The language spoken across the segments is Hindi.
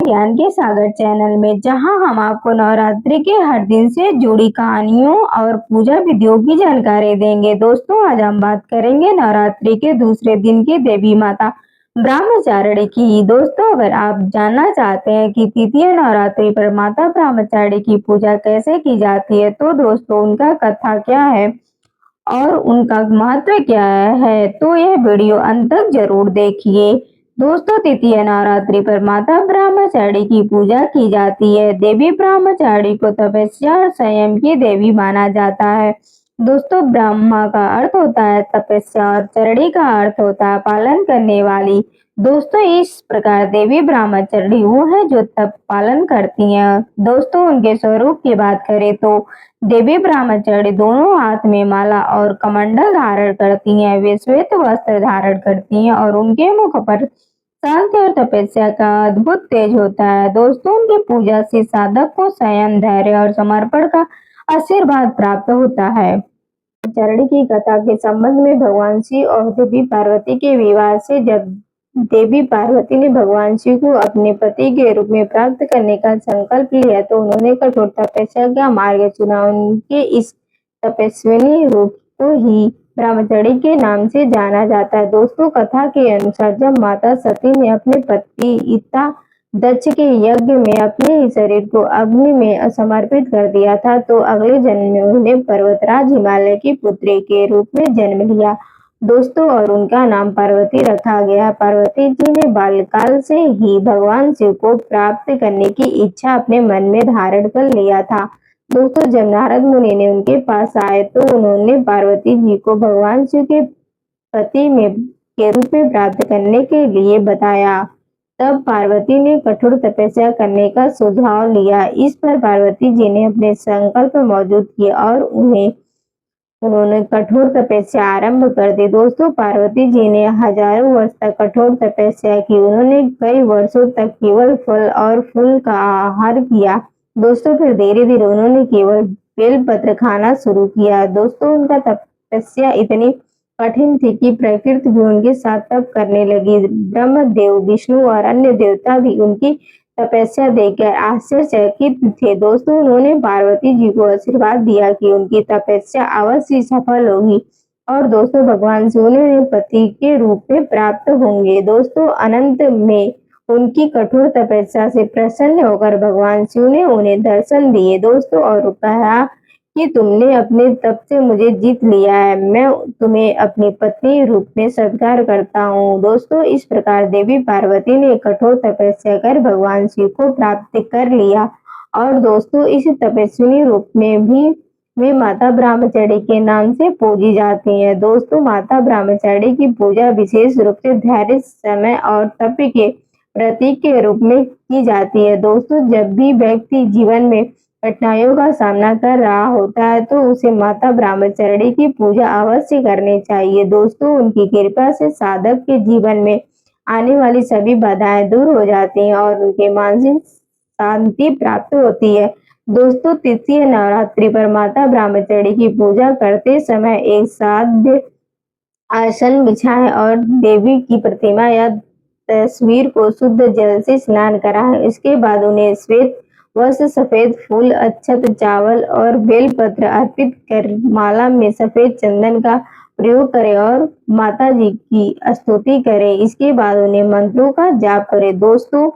ज्ञान के सागर चैनल में, जहां हम आपको नवरात्रि के हर दिन से जुड़ी कहानियों और पूजा विधियों की जानकारी देंगे। दोस्तों, आज हम बात करेंगे नवरात्रि के दूसरे दिन की देवी माता ब्रह्मचारिणी की। दोस्तों, अगर आप जानना चाहते हैं कि तृतीय नवरात्रि पर माता ब्रह्मचारिणी की पूजा कैसे की जाती है, तो दोस्तों उनका कथा क्या है और उनका महत्व क्या है, तो यह वीडियो अंत तक जरूर देखिए। दोस्तों, तृतीय नवरात्रि पर माता ब्रह्मचारिणी की पूजा की जाती है। देवी ब्रह्मचारिणी को तपस्या और संयम की देवी माना जाता है। दोस्तों, ब्रह्मा का अर्थ होता है तपस्या और चरणी का अर्थ होता है पालन करने वाली। दोस्तों, इस प्रकार देवी ब्रह्मचारिणी वो है जो तप पालन करती हैं। दोस्तों, उनके स्वरूप की बात करें तो देवी ब्रह्मचारिणी दोनों हाथ में माला और कमंडल धारण करती हैं। वे श्वेत वस्त्र धारण करती हैं और उनके मुख पर शांति और तपस्या का अद्भुत तेज होता है। दोस्तों, उनकी पूजा से साधक को संयम, धैर्य और समर्पण का आशीर्वाद प्राप्त होता है। चरणी की कथा के संबंध में भगवान शिव और देवी पार्वती के विवाह से जब देवी पार्वती ने भगवान शिव को अपने पति के रूप में प्राप्त करने का संकल्प लिया तो उन्होंने कठोर तपस्या का मार्ग चुना। उनके इस तपस्विनी रूप को ही ब्रह्मचारिणी के नाम से जाना जाता है। दोस्तों, कथा के अनुसार जब माता सती ने अपने पति पिता दक्ष के यज्ञ में अपने ही शरीर को अग्नि में समर्पित कर दिया था, तो अगले जन्म में उन्हें पर्वतराज हिमालय की पुत्री के रूप में जन्म लिया। दोस्तों, और उनका नाम पार्वती रखा गया। पार्वती जी ने बाल्यकाल से ही भगवान शिव को प्राप्त करने की इच्छा अपने मन में धारण कर लिया था। दोस्तों, जब नारद मुनि ने उनके पास आए तो उन्होंने पार्वती जी को भगवान शिव के पति में के रूप में प्राप्त करने के लिए बताया। तब पार्वती ने कठोर तपस्या करने का सुझाव लिया। इस पर पार्वती जी ने अपने संकल्प मौजूद किए और उन्होंने कठोर तपस्या आरंभ कर दी। दोस्तों, पार्वती जी ने हजारों वर्ष तक कठोर तपस्या की। उन्होंने कई वर्षों तक केवल फल और फूल का आहार किया। दोस्तों, फिर धीरे धीरे उन्होंने केवल बेलपत्र खाना शुरू किया। दोस्तों, उनका तपस्या इतनी कठिन थी कि प्रकृति भी उनके साथ तप करने लगी। ब्रह्मदेव, विष्णु और अन्य देवता भी उनकी तपस्या देखकर आश्चर्यचकित थे। दोस्तों, उन्होंने पार्वती जी को आशीर्वाद दिया कि उनकी तपस्या अवश्य सफल होगी और दोस्तों भगवान शिव उन्हें पति के रूप में प्राप्त होंगे। दोस्तों, अनंत में उनकी कठोर तपस्या से प्रसन्न होकर भगवान शिव ने उन्हें दर्शन दिए। दोस्तों, और कहा कि तुमने अपने तप से मुझे जीत लिया है, मैं तुम्हें अपनी पत्नी रूप में स्वीकार करता हूँ। दोस्तों, इस प्रकार देवी पार्वती ने कठोर तपस्या कर भगवान शिव को प्राप्त कर लिया और दोस्तों इस तपस्विनी रूप में भी वे माता ब्रह्मचारिणी के नाम से पूजी जाती हैं। दोस्तों, माता ब्रह्मचारिणी की पूजा विशेष रूप से धैर्य, समय और तप के प्रतीक के रूप में की जाती है। दोस्तों, जब भी व्यक्ति जीवन में कठिनाइयों का सामना कर रहा होता है तो उसे माता ब्रह्मचारिणी की पूजा अवश्य करनी चाहिए। दोस्तों, उनकी कृपा से साधक के जीवन में आने वाली सभी बाधाएं दूर हो जाती हैं और उनके मानसिक शांति प्राप्त होती है। दोस्तों, तृतीय नवरात्रि पर माता ब्रह्मचारिणी की पूजा करते समय एक साध्य आसन बिछाएं और देवी की प्रतिमा या तस्वीर को शुद्ध जल से स्नान कराएं। इसके बाद उन्हें श्वेत वस्त्र, सफेद फूल, अक्षत, चावल और बेलपत्र अर्पित कर माला में सफेद चंदन का प्रयोग करें और माता जी की स्तुति करें। इसके बाद उन्हें मंत्रों का जाप करें। दोस्तों,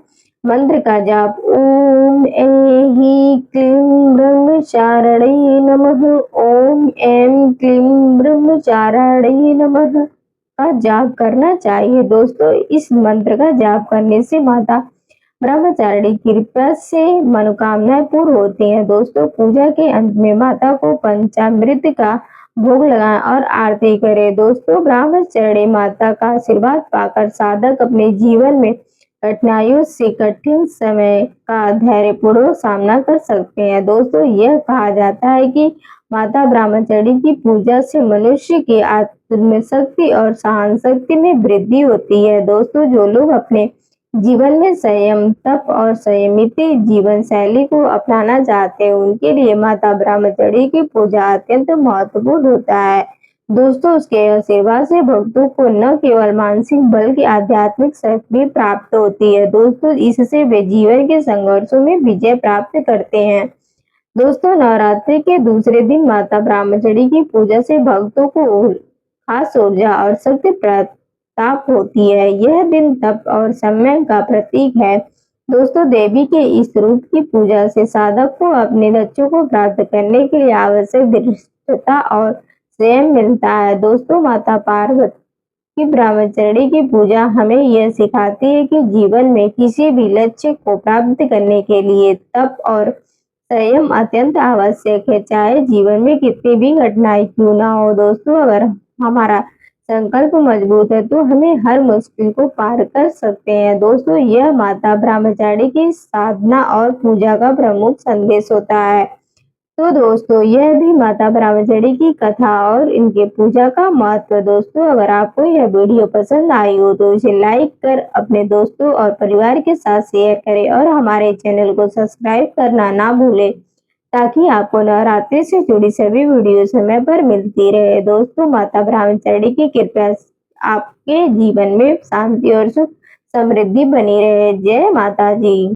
मंत्र का जाप ओम ऐं क्लीं ब्रह्मचारिण्यै नमः, ओम ऐं क्लीं ब्रह्मचारिण्यै नमः का जाप करना चाहिए। दोस्तों, इस मंत्र का जाप करने से माता ब्रह्मचारिणी की कृपा से मनोकामनाएं पूर्ण होती हैं। दोस्तों, पूजा के अंत में माता को पंचामृत का भोग लगाएं और आरती करें। दोस्तों, ब्रह्मचारिणी माता का आशीर्वाद पाकर साधक अपने जीवन में कठिनाइयों से कठिन समय का धैर्यपूर्वक सामना कर सकते हैं। दोस्तों, यह कहा जाता है कि माता ब्रह्मचारिणी की पूजा से मनुष्य की आत्मशक्ति और सहन शक्ति में वृद्धि होती है। दोस्तों, जो लोग अपने जीवन में संयम, तप और संयमित जीवन शैली को अपनाना चाहते हैं उनके लिए माता ब्रह्मचारिणी की पूजा अत्यंत महत्वपूर्ण होता है। दोस्तों उसके आशीर्वाद से भक्तों को न केवल मानसिक बल्कि आध्यात्मिक शक्ति भी प्राप्त होती है। दोस्तों इससे वे जीवन के संघर्षों में विजय प्राप्त करते हैं। दोस्तों नवरात्रि के दूसरे दिन माता ब्रह्मचारिणी की पूजा से भक्तों को खास ऊर्जा और शक्ति प्राप्त होती है। यह दिन तप और संयम का प्रतीक है। दोस्तों देवी के इस रूप की पूजा से साधक को अपने लक्ष्यों को प्राप्त करने के लिए आवश्यक दृढ़ता और संयम मिलता है। दोस्तों माता पार्वती की ब्रह्मचारिणी की पूजा हमें यह सिखाती है कि जीवन में किसी भी लक्ष्य को प्राप्त करने के लिए तप और संयम अत्यंत आवश्यक है, चाहे जीवन में कितनी भी कठिनाई क्यों ना हो। दोस्तों अगर हमारा संकल्प मजबूत है तो हमें हर मुश्किल को पार कर सकते हैं। दोस्तों यह माता ब्रह्मचारिणी की साधना और पूजा का प्रमुख संदेश होता है। तो दोस्तों यह भी माता ब्रह्मचारिणी की कथा और इनके पूजा का महत्व। दोस्तों अगर आपको यह वीडियो पसंद आई हो तो इसे लाइक कर अपने दोस्तों और परिवार के साथ शेयर करें और हमारे चैनल को सब्सक्राइब करना ना भूलें ताकि आपको नवरात्रि से जुड़ी सभी वीडियो समय पर मिलती रहे। दोस्तों माता ब्रह्मचारिणी की कृपा आपके जीवन में शांति और सुख समृद्धि बनी रहे। जय माता जी।